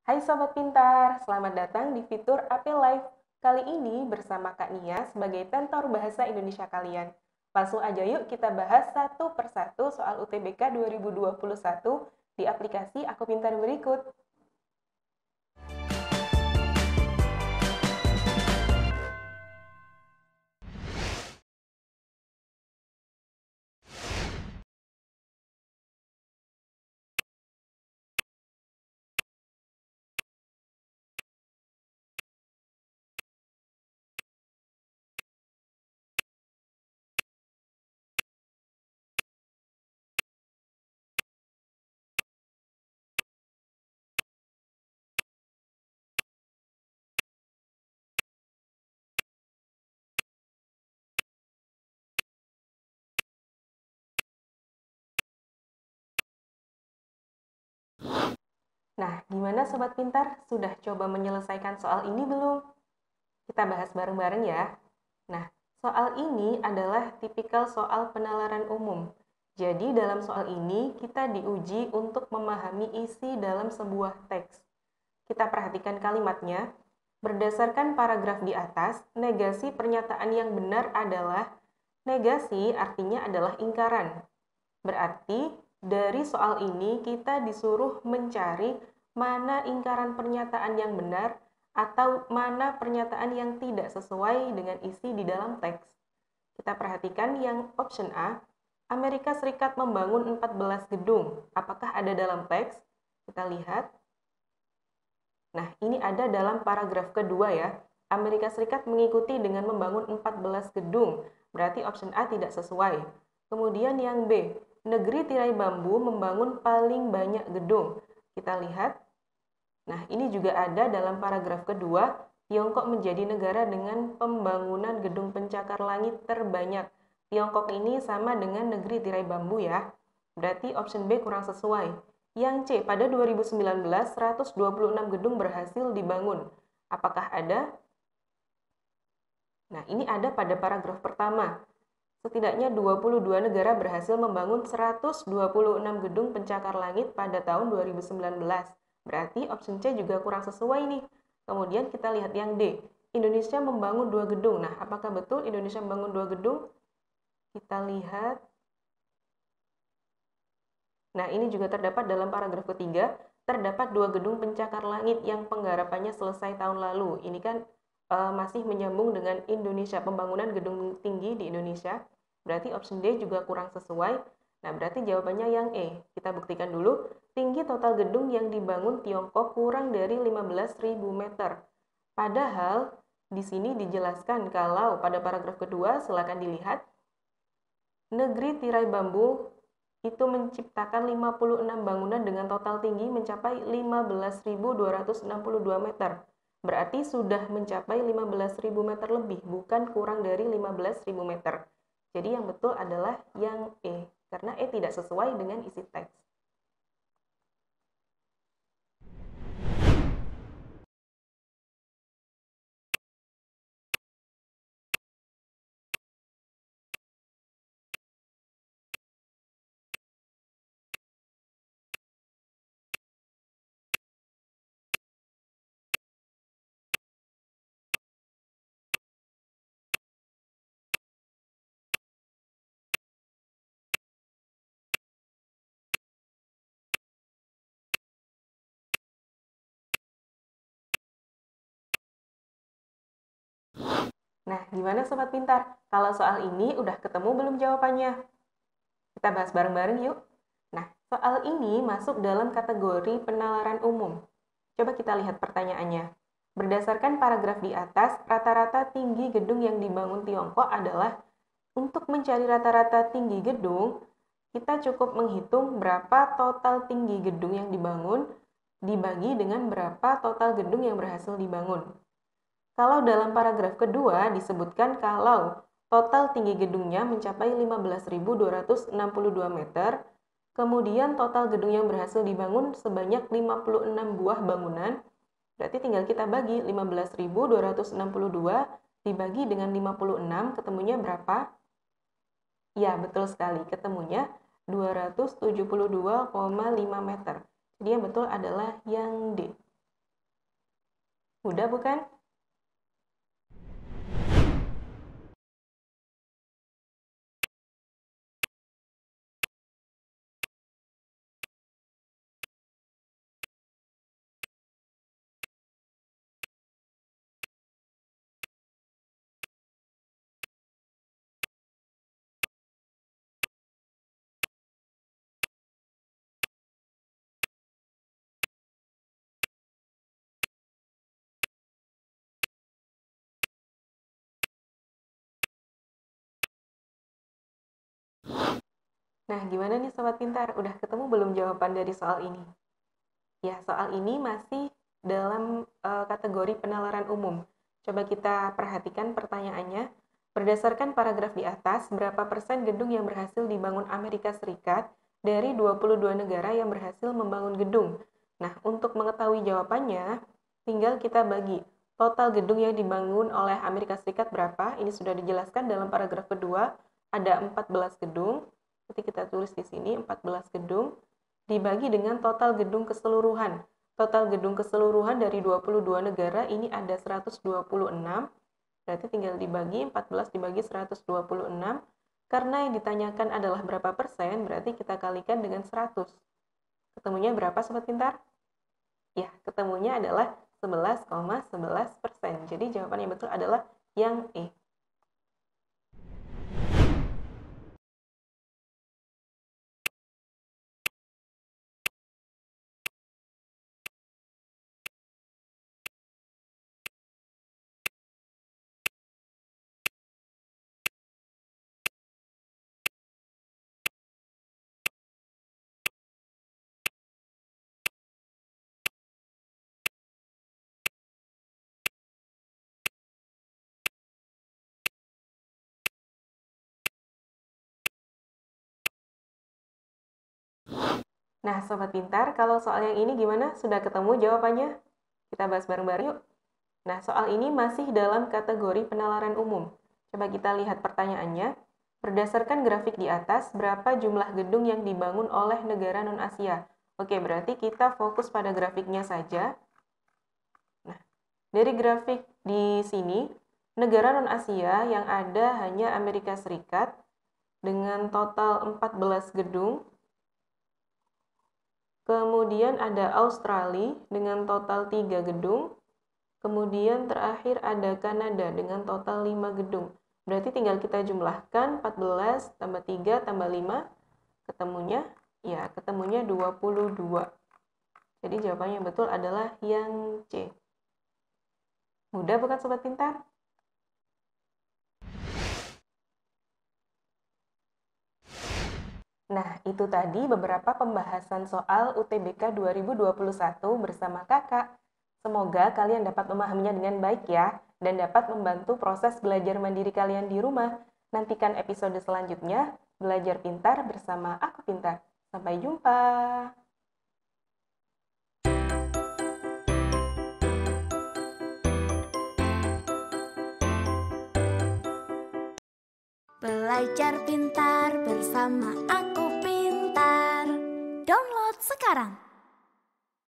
Hai Sobat Pintar, selamat datang di fitur AP Live. Kali ini bersama Kak Nia sebagai tentor bahasa Indonesia kalian. Langsung aja yuk kita bahas satu persatu soal UTBK 2021 di aplikasi Aku Pintar berikut. Nah, gimana Sobat Pintar? Sudah coba menyelesaikan soal ini belum? Kita bahas bareng-bareng ya. Nah, soal ini adalah tipikal soal penalaran umum. Jadi dalam soal ini kita diuji untuk memahami isi dalam sebuah teks. Kita perhatikan kalimatnya. Berdasarkan paragraf di atas, negasi pernyataan yang benar adalah negasi artinya adalah ingkaran. Berarti dari soal ini kita disuruh mencari mana ingkaran pernyataan yang benar atau mana pernyataan yang tidak sesuai dengan isi di dalam teks. Kita perhatikan yang option A, Amerika Serikat membangun 14 gedung. Apakah ada dalam teks? Kita lihat. Nah, ini ada dalam paragraf kedua ya. Amerika Serikat mengikuti dengan membangun 14 gedung. Berarti option A tidak sesuai. Kemudian yang B, negeri tirai bambu membangun paling banyak gedung. Kita lihat. Nah, ini juga ada dalam paragraf kedua, Tiongkok menjadi negara dengan pembangunan gedung pencakar langit terbanyak. Tiongkok ini sama dengan negeri tirai bambu ya. Berarti option B kurang sesuai. Yang C, pada 2019, 126 gedung berhasil dibangun. Apakah ada? Nah, ini ada pada paragraf pertama. Setidaknya 22 negara berhasil membangun 126 gedung pencakar langit pada tahun 2019. Berarti option C juga kurang sesuai nih. Kemudian kita lihat yang D. Indonesia membangun 2 gedung. Nah, apakah betul Indonesia membangun 2 gedung? Kita lihat. Nah, ini juga terdapat dalam paragraf ketiga, terdapat 2 gedung pencakar langit yang penggarapannya selesai tahun lalu. Ini kan masih menyambung dengan Indonesia, pembangunan gedung tinggi di Indonesia. Berarti option D juga kurang sesuai. Nah, berarti jawabannya yang E. Kita buktikan dulu, tinggi total gedung yang dibangun Tiongkok kurang dari 15.000 meter. Padahal di sini dijelaskan kalau pada paragraf kedua, silakan dilihat, negeri tirai bambu itu menciptakan 56 bangunan dengan total tinggi mencapai 15.262 meter. Berarti sudah mencapai 15.000 meter lebih, bukan kurang dari 15.000 meter. Jadi yang betul adalah yang E, karena E tidak sesuai dengan isi teks. Nah, gimana Sobat Pintar? Kalau soal ini udah ketemu belum jawabannya? Kita bahas bareng-bareng yuk. Nah, soal ini masuk dalam kategori penalaran umum. Coba kita lihat pertanyaannya. Berdasarkan paragraf di atas, rata-rata tinggi gedung yang dibangun Tiongkok adalah untuk mencari rata-rata tinggi gedung, kita cukup menghitung berapa total tinggi gedung yang dibangun dibagi dengan berapa total gedung yang berhasil dibangun. Kalau dalam paragraf kedua disebutkan kalau total tinggi gedungnya mencapai 15.262 meter, kemudian total gedung yang berhasil dibangun sebanyak 56 buah bangunan, berarti tinggal kita bagi 15.262 dibagi dengan 56, ketemunya berapa? Ya, betul sekali, ketemunya 272,5 meter. Jadi yang betul adalah yang D. Mudah bukan? Nah, gimana nih Sobat Pintar? Udah ketemu belum jawaban dari soal ini? Ya, soal ini masih dalam kategori penalaran umum. Coba kita perhatikan pertanyaannya. Berdasarkan paragraf di atas, berapa persen gedung yang berhasil dibangun Amerika Serikat dari 22 negara yang berhasil membangun gedung? Nah, untuk mengetahui jawabannya, tinggal kita bagi total gedung yang dibangun oleh Amerika Serikat berapa. Ini sudah dijelaskan dalam paragraf kedua, ada 14 gedung. Nanti kita tulis di sini 14 gedung dibagi dengan total gedung keseluruhan. Total gedung keseluruhan dari 22 negara ini ada 126. Berarti tinggal dibagi 14 dibagi 126. Karena yang ditanyakan adalah berapa persen, berarti kita kalikan dengan 100. Ketemunya berapa Sobat Pintar? Ya, ketemunya adalah 11,11%. Jadi jawaban yang betul adalah yang E. Nah, Sobat Pintar, kalau soal yang ini gimana? Sudah ketemu jawabannya? Kita bahas bareng-bareng yuk. Nah, soal ini masih dalam kategori penalaran umum. Coba kita lihat pertanyaannya. Berdasarkan grafik di atas, berapa jumlah gedung yang dibangun oleh negara non-Asia? Oke, berarti kita fokus pada grafiknya saja. Nah, dari grafik di sini, negara non-Asia yang ada hanya Amerika Serikat dengan total 14 gedung. Kemudian ada Australia dengan total 3 gedung. Kemudian terakhir ada Kanada dengan total 5 gedung. Berarti tinggal kita jumlahkan 14 tambah 3 tambah 5. Ketemunya? Ya, ketemunya 22. Jadi jawabannya yang betul adalah yang C. Mudah bukan Sobat Pintar? Nah, itu tadi beberapa pembahasan soal UTBK 2021 bersama Kakak. Semoga kalian dapat memahaminya dengan baik ya, dan dapat membantu proses belajar mandiri kalian di rumah. Nantikan episode selanjutnya, Belajar Pintar bersama Aku Pintar. Sampai jumpa! Belajar pintar bersama Aku Pintar. Download sekarang.